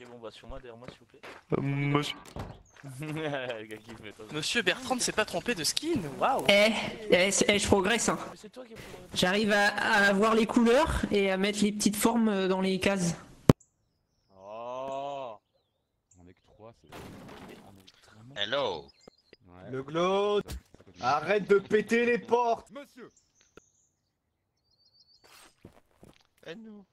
bombes sur moi, derrière moi, s'il vous plaît. Monsieur... Le gars qui met toi. Monsieur Bertrand ne s'est pas trompé de skin, waouh. Je progresse, hein. Mais c'est toi qui es plus loin. J'arrive à voir les couleurs et à mettre les petites formes dans les cases. Oh. On est que 3, c'est... Hello. Ouais. Le Glaude, arrête de péter les portes. Monsieur. Aide-nous.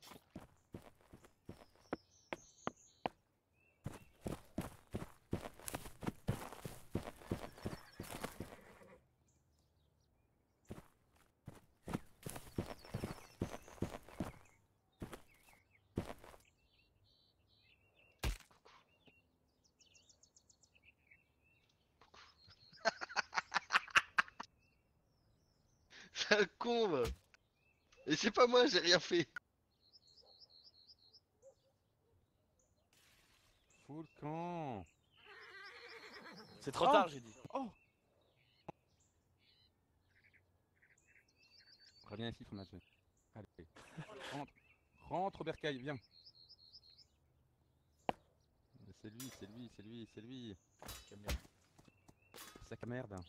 C'est un con, va. Et c'est pas moi, j'ai rien fait. Fous le camp. C'est trop tard, j'ai dit. Oh. Reviens ici, fromage. Allez. Rentre. Rentre, Bercaille, viens. C'est lui, c'est lui, c'est lui, c'est lui. Sac à merde.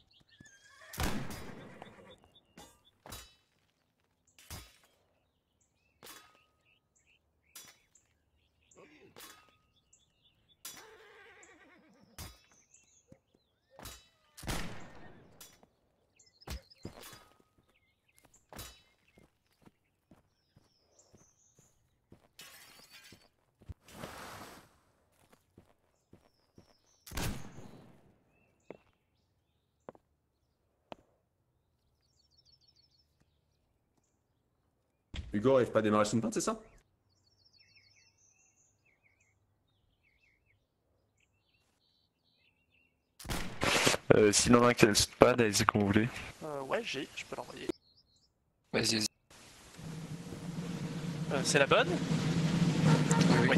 Hugo arrive pas à démarrer son pain, c'est ça? Sinon, un qui a le spad, allez-y comme vous voulez. Ouais, je peux l'envoyer. Vas-y, vas-y. C'est la bonne? Oui.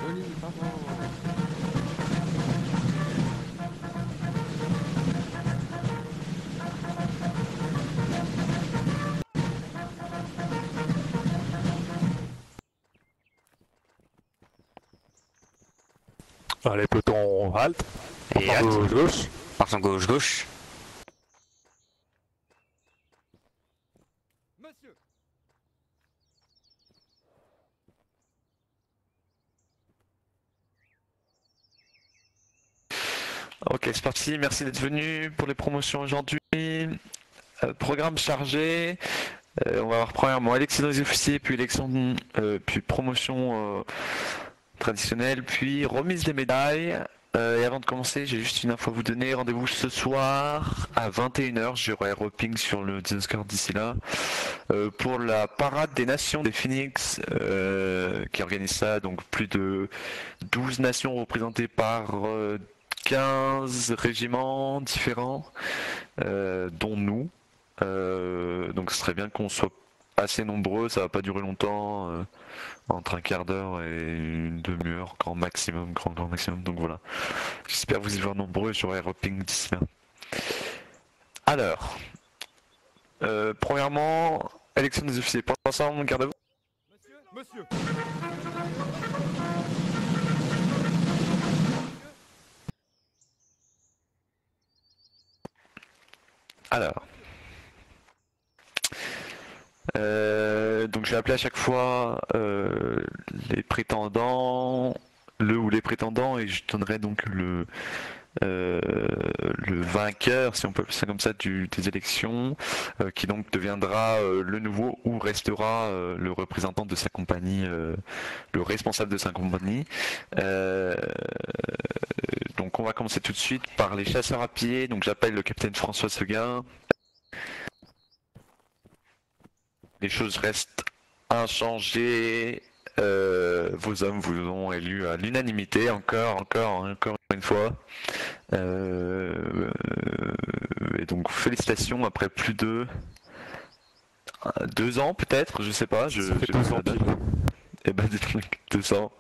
Denis, bravo. Allez, peloton, halte. Et Par gauche. Partons gauche. Monsieur. Ok, c'est parti, merci d'être venu pour les promotions aujourd'hui. Programme chargé. On va avoir premièrement élection des officiers, puis élection, puis promotion traditionnelle, puis remise des médailles. Et avant de commencer, j'ai juste une info à vous donner. Rendez-vous ce soir à 21h. J'aurai reping sur le Discord d'ici là. Pour la parade des nations des Phoenix qui organise ça. Donc plus de 12 nations représentées par 15 régiments différents, dont nous. Donc ce serait bien qu'on soit assez nombreux, ça va pas durer longtemps, entre un quart d'heure et une demi-heure, grand maximum, grand maximum, donc voilà. J'espère vous y voir nombreux, j'aurai reping d'ici là. Alors, premièrement, élection des officiers, pas ensemble, gardez-vous. Monsieur. Alors, donc je vais appeler à chaque fois les prétendants, le ou les prétendants, et je donnerai donc le vainqueur, si on peut appeler ça comme ça, des élections, qui donc deviendra le nouveau ou restera le représentant de sa compagnie, le responsable de sa compagnie. Donc on va commencer tout de suite par les chasseurs à pied. Donc j'appelle le capitaine François Seguin. Les choses restent inchangées. vos hommes vous ont élu à l'unanimité, encore une fois. Et donc félicitations après plus de 2 ans peut-être, je sais pas. Ça fait 2 ans pile. Et ben dites 2 ans.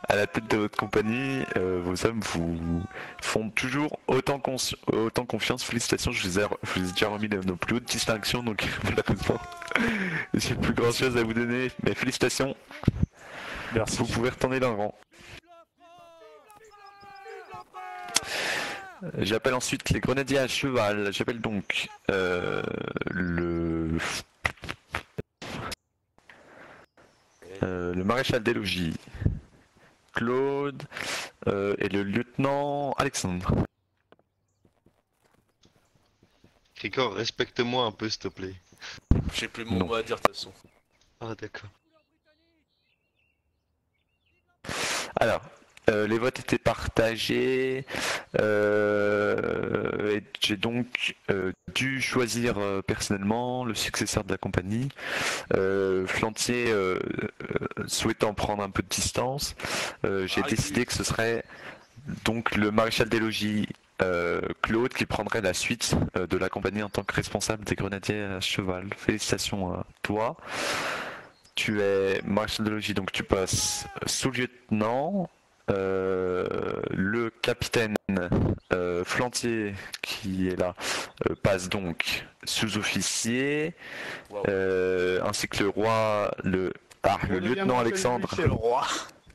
À la tête de votre compagnie, vos hommes vous font toujours autant confiance. Félicitations, je vous ai déjà remis nos plus hautes distinctions, donc malheureusement, j'ai plus grand chose à vous donner. Mais félicitations, Merci. vous pouvez retourner dans le rang. J'appelle ensuite les grenadiers à cheval. J'appelle donc le maréchal des logis. Claude et le lieutenant Alexandre. Cricor, respecte-moi un peu s'il te plaît. J'ai plus mon Non. mot à dire de toute façon. Ah d'accord. Alors, les votes étaient partagés et j'ai donc dû choisir personnellement le successeur de la compagnie. Flantier souhaitant prendre un peu de distance, j'ai décidé que ce serait donc le maréchal des logis Claude qui prendrait la suite de la compagnie en tant que responsable des grenadiers à cheval. Félicitations à toi. Tu es maréchal de logis, donc tu passes sous-lieutenant. Le capitaine Flantier qui est là passe donc sous-officier, Wow. ainsi que le lieutenant Alexandre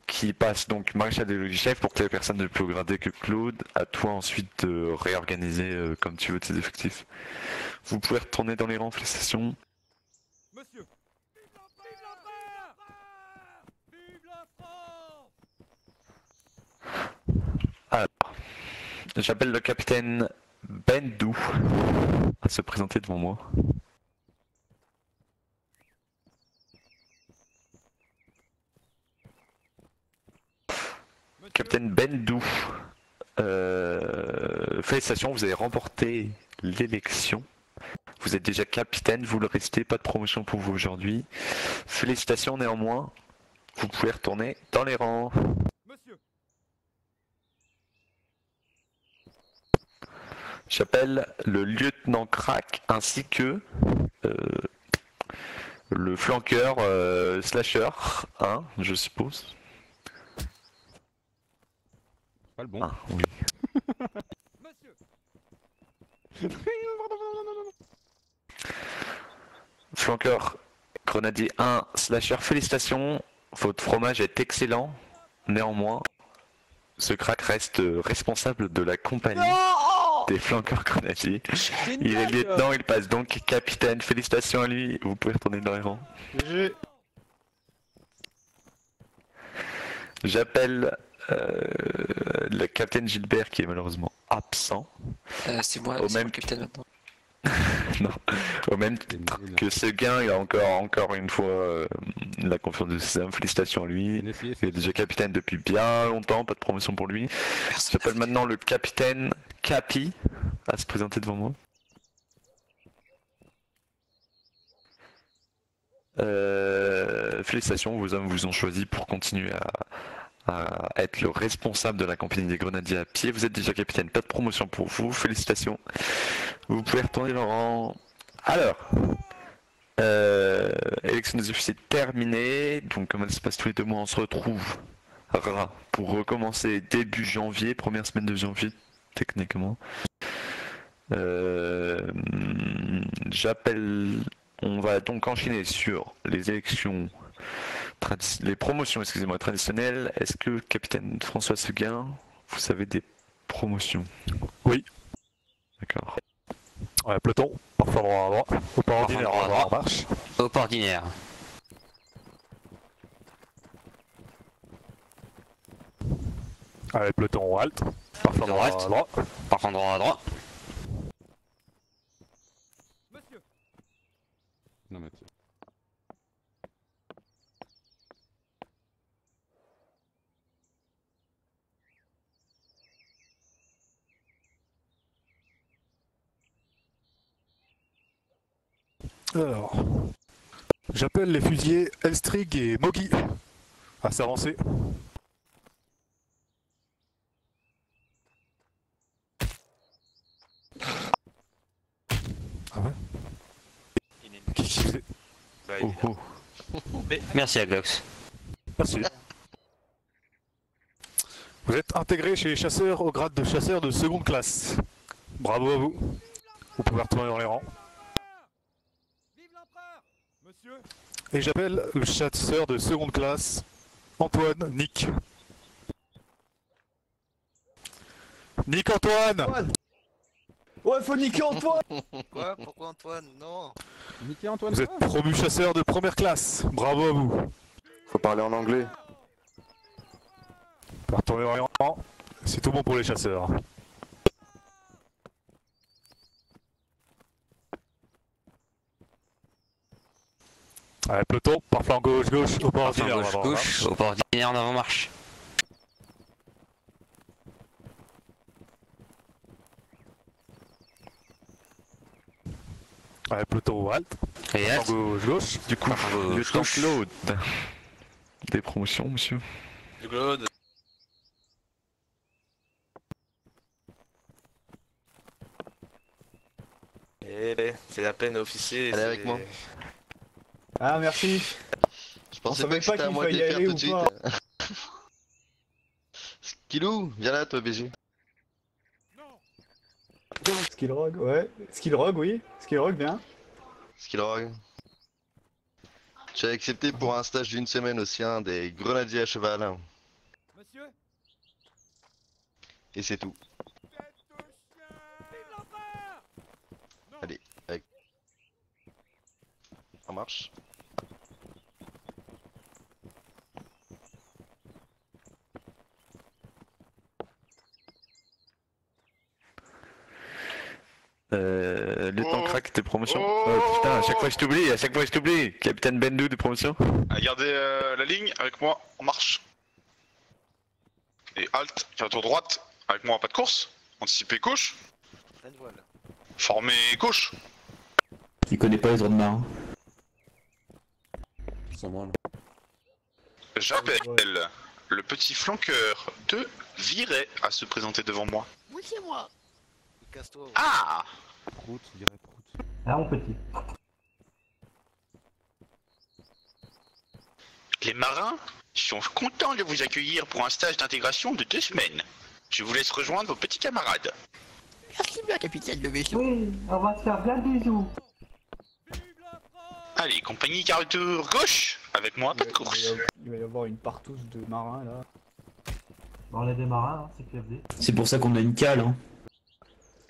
qui passe donc maréchal des logis chef pour que les personnes de plus haut gradé que Claude. À toi ensuite de réorganiser comme tu veux tes effectifs. Vous pouvez retourner dans les rangs, félicitations. Monsieur. Alors, j'appelle le capitaine Bendou à se présenter devant moi. Capitaine Bendou, félicitations, vous avez remporté l'élection. Vous êtes déjà capitaine, vous le restez, pas de promotion pour vous aujourd'hui. Félicitations néanmoins, vous pouvez retourner dans les rangs. Monsieur. J'appelle le lieutenant Crack ainsi que le flanqueur slasher, hein, je suppose. Pas le bon. Ah, oui. Monsieur. Flanqueur grenadier 1 slasher, félicitations, votre fromage est excellent. Néanmoins, ce crack reste responsable de la compagnie des flanqueurs grenadiers. Il est lieutenant, il passe donc capitaine, félicitations à lui, vous pouvez retourner dans les rangs. J'appelle le capitaine Gilbert qui est malheureusement absent. C'est moi, Au c'est même- moi le capitaine maintenant. Non. Au même titre que Seguin, il a encore une fois la confiance de ses hommes. Félicitations à lui. Il est déjà capitaine depuis bien longtemps, pas de promotion pour lui. J'appelle maintenant le capitaine Capi à se présenter devant moi. Félicitations, vos hommes vous ont choisi pour continuer à être le responsable de la compagnie des grenadiers à pied. Vous êtes déjà capitaine, pas de promotion pour vous, félicitations. Vous pouvez retourner dans le rang. Alors, élection des officiers terminée, donc comme elle se passe tous les 2 mois, on se retrouve pour recommencer début janvier, première semaine de janvier, techniquement. On va donc enchaîner sur les élections, les promotions, excusez-moi, traditionnelles. Est-ce que capitaine François Seguin, vous savez des promotions? Oui. D'accord. Ouais, peloton, parfois droit à droit. Au pas ordinaire, droit à droit. en marche. Au pas ordinaire. Allez, peloton halte. Parfois droit à Droite. droit. Parfois droit à droit. Monsieur. Non, Mathieu. Alors, j'appelle les fusiliers Elstrig et Mogi Assez avancé. Ah ouais? Qui faisait? Oh, oh. Merci Aglox. Merci. Vous êtes intégré chez les chasseurs au grade de chasseur de seconde classe. Bravo à vous. Vous pouvez retourner dans les rangs. Et j'appelle le chasseur de seconde classe, Antoine Nick. Nick Antoine! Ouais, faut niquer Antoine. Quoi? Pourquoi Antoine? Non. Niquez Antoine. Vous êtes promu chasseur de première classe. Bravo à vous. Faut parler en anglais. Vous pouvez retourner dans les rangs. C'est tout bon pour les chasseurs. Allez, peloton, par flanc gauche, au pas ordinaire. Gauche, gauche, au pas ordinaire en avant-marche. Allez, peloton, halte. Et Flanc halte. gauche. Du coup, Gauche, lieutenant gauche. Claude. Des promotions, monsieur. Du Claude. Eh, c'est la peine officier. Allez avec moi. Ah, merci. Je pensais savait pas que pas c'était à qu'il moi de fallait les faire aller tout ou de suite. pas. Skillou, viens là toi BG. Skillrog, ouais. Skillrog, oui. Skillrog, bien. Skillrog. J'ai accepté pour un stage d'une semaine aussi, hein, des grenadiers à cheval. Monsieur. Et c'est tout. Allez, avec. Ça marche. Lieutenant Crack, tes promotions. Putain, à chaque fois je t'oublie, Capitaine Bendou, des promotions. Gardez la ligne avec moi, on marche. Et halt, faire tour droite, avec moi, pas de course. Anticiper gauche, Pleine voile. former gauche. Il connaît pas les ordres marins. Sans moi, là. J'appelle le petit flanqueur de Viret à se présenter devant moi. Oui, c'est moi. Casse-toi. Ah! Prout, je dirais prout. Ah, mon petit. Les marins sont contents de vous accueillir pour un stage d'intégration de 2 semaines. Je vous laisse rejoindre vos petits camarades. Merci bien, capitaine de vaisseau. Oui, on va se faire plein de bisous. Allez, compagnie quart tour gauche, avec moi, pas de course. Il va y avoir une partouze de marins là. On a des marins, c'est clavier. C'est pour ça qu'on a une cale, hein.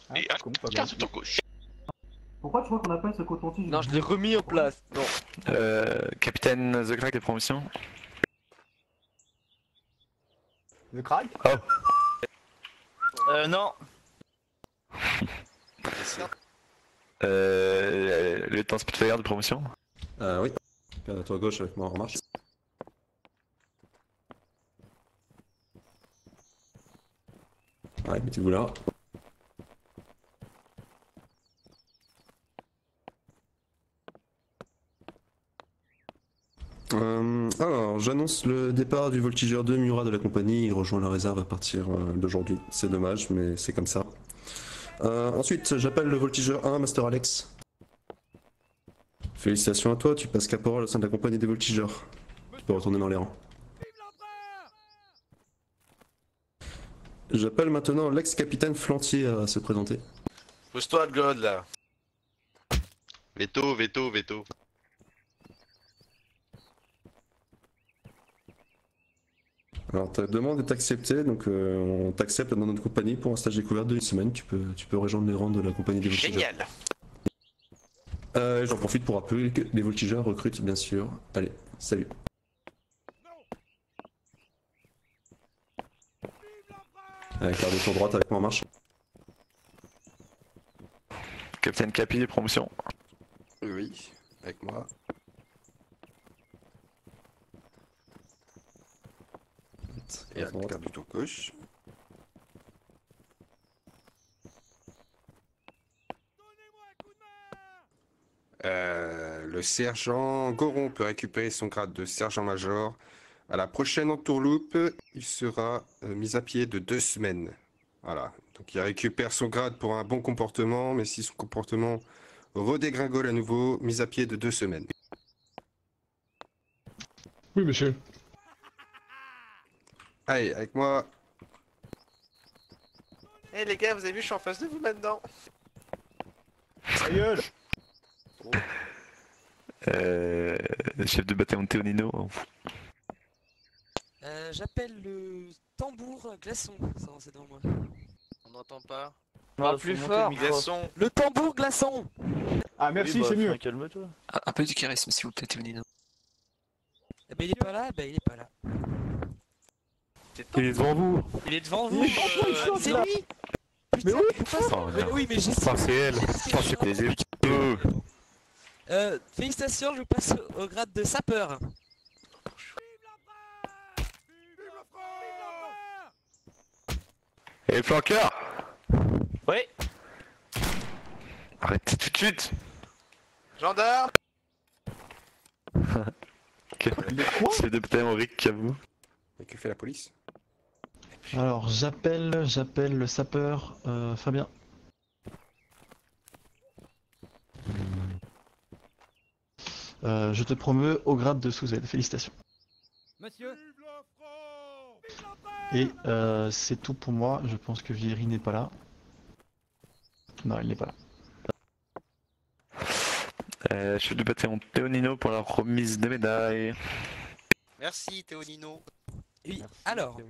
Ah, Et pas con, pas quart mal. tour gauche. Pourquoi tu crois qu'on appelle ce coton-tige? Non, je l'ai remis en place. Non. Capitaine The Crack, des promotions. The Crack? Non. Lieutenant Spitfire, de promotion. Oui. Toi à gauche avec moi en marche. Ouais, mettez-vous là. Alors, j'annonce le départ du voltigeur 2 Murat de la compagnie. Il rejoint la réserve à partir d'aujourd'hui. C'est dommage, mais c'est comme ça. Ensuite, j'appelle le voltigeur 1 Master Alex. Félicitations à toi, tu passes caporal au sein de la compagnie des voltigeurs. Tu peux retourner dans les rangs. J'appelle maintenant l'ex-capitaine Flantier à se présenter. Pousse-toi, God, là. Veto, veto, veto. Alors ta demande est acceptée, donc on t'accepte dans notre compagnie pour un stage découverte de 1 semaine. Tu peux rejoindre les rangs de la compagnie des voltigeurs. Génial. J'en profite pour rappeler que les voltigeurs recrutent bien sûr. Allez, salut. Quart de tour droite avec moi en marche. Capitaine Capi, des promotions. Oui, avec moi. Et à quart du tour gauche. Le sergent Goron peut récupérer son grade de sergent-major À la prochaine entourloupe, il sera mis à pied de 2 semaines. Voilà. Donc il récupère son grade pour un bon comportement, mais si son comportement redégringole à nouveau, mis à pied de 2 semaines. Oui, monsieur. Allez, avec moi. Eh les gars, vous avez vu, je suis en face de vous maintenant. Aïe. Chef de bataillon Théonino. J'appelle le tambour glaçon. Ça, c'est devant moi. On n'entend pas. Plus fort. Glaçon. Le tambour glaçon. Ah merci, c'est mieux. Calme-toi. Un peu de charisme, s'il vous plaît, Théonino. Eh ben il est pas là, il est pas là. Il est devant vous. Il est devant vous. C'est lui. Mais oui. Oh, Mais oui, mais j'ai Enfin, c'est elle. Enfin, c'est Des félicitations, je vous passe au grade de sapeur. Et flanqueur. Oui. Arrêtez tout de suite. Gendarme. Chef de bataillon Rick, à vous. Et que fait la police? Alors j'appelle le sapeur Fabien. Je te promeux au grade de sous-aile, félicitations. Monsieur. Et c'est tout pour moi, je pense que Vieri n'est pas là. Non, il n'est pas là. Chef de bataillon Théonino pour la remise des médailles. Merci Théonino. Oui, alors.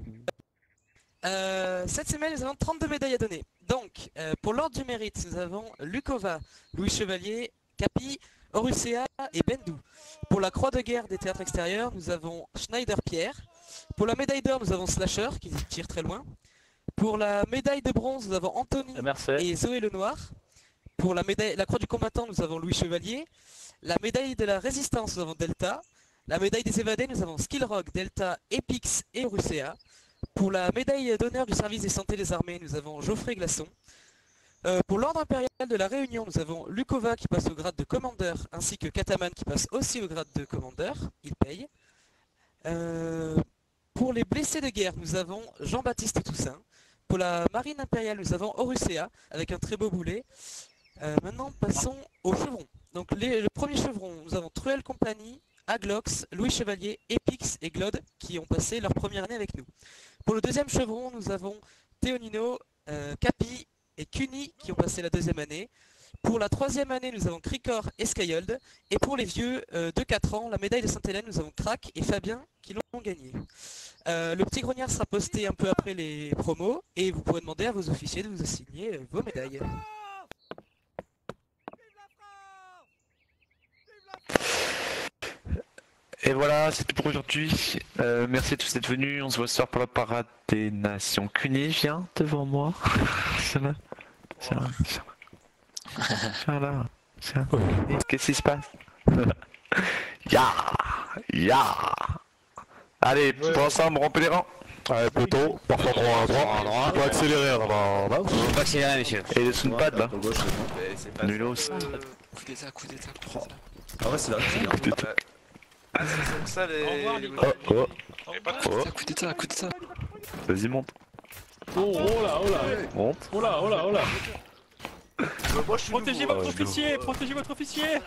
Cette semaine, nous avons 32 médailles à donner. Donc, pour l'ordre du mérite, nous avons Lukova, Louis Chevalier, Capi, Orucea et Bendou. Pour la croix de guerre des théâtres extérieurs, nous avons Schneider Pierre. Pour la médaille d'or, nous avons Slasher, qui tire très loin. Pour la médaille de bronze, nous avons Anthony et Zoé Lenoir. Pour la croix du combattant, nous avons Louis Chevalier. La médaille de la résistance, nous avons Delta. La médaille des évadés, nous avons Skillrock, Delta, Epix et Orucea. Pour la médaille d'honneur du service des santé des armées, nous avons Geoffrey Glaçon. Pour l'ordre impérial de la Réunion, nous avons Lukova qui passe au grade de commandeur, ainsi que Kataman qui passe aussi au grade de commandeur. Il paye. Pour les blessés de guerre, nous avons Jean-Baptiste Toussaint. Pour la marine impériale, nous avons Orucea avec un très beau boulet. Maintenant, passons au chevron. Donc le premier chevron, nous avons Truel Compagnie, Aglox, Louis Chevalier, Epix et Glod qui ont passé leur première année avec nous. Pour le deuxième chevron, nous avons Théonino, Capi et Cuny qui ont passé la deuxième année. Pour la troisième année, nous avons Cricor et Skyhold. Et pour les vieux de 4 ans, la médaille de Sainte-Hélène, nous avons Crac et Fabien qui l'ont gagné. Le petit grognard sera posté un peu après les promos et vous pourrez demander à vos officiers de vous assigner vos médailles. Et voilà, c'est tout pour aujourd'hui. Merci à tous d'être venus. On se voit ce soir pour la parade des nations. Cuny vient devant moi. C'est là. C'est là. Viens là. Qu'est-ce qui se passe? Allez, pour ensemble, rompez les rangs. Allez, poteau, parfois droit à droit. On va accélérer là-bas. On va accélérer, monsieur. Et le soundpad là. Nulos. Coup d'état. Ah ouais, c'est là. Ah, c'est comme ça les... Coup d'état. Vas-y, monte. Oh là. Monte. Oh là. Moi, je suis Protégez nouveau, votre officier. Protégez votre officier.